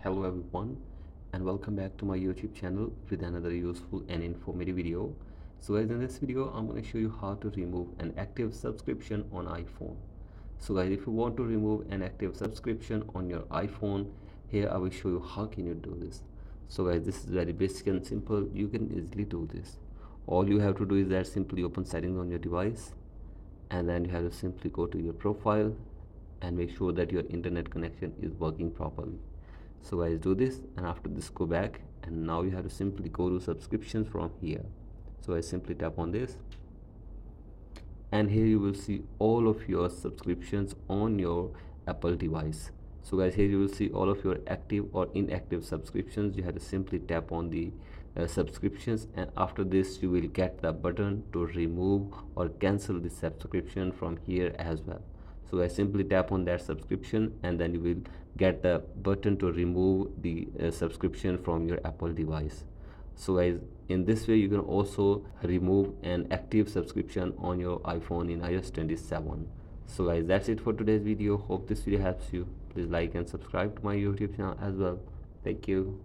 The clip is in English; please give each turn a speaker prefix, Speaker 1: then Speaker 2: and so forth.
Speaker 1: Hello everyone, and welcome back to my YouTube channel with another useful and informative video. So guys, in this video I'm going to show you how to remove an active subscription on iPhone. So guys, if you want to remove an active subscription on your iPhone, here I will show you how can you do this. So guys, this is very basic and simple. You can easily do this. All you have to do is that simply open settings on your device, and then you have to simply go to your profile and make sure that your internet connection is working properly. So guys, do this, and after this go back, and now you have to simply go to subscriptions from here. So I simply tap on this, and here you will see all of your subscriptions on your Apple device. So guys, here you will see all of your active or inactive subscriptions. You have to simply tap on the subscriptions, and after this you will get the button to remove or cancel the subscription from here as well. So I simply tap on that subscription, and then you will get the button to remove the subscription from your Apple device. So guys, in this way you can also remove an active subscription on your iPhone in iOS 27. So guys, that's it for today's video. Hope this video helps you. Please like and subscribe to my YouTube channel as well. Thank you.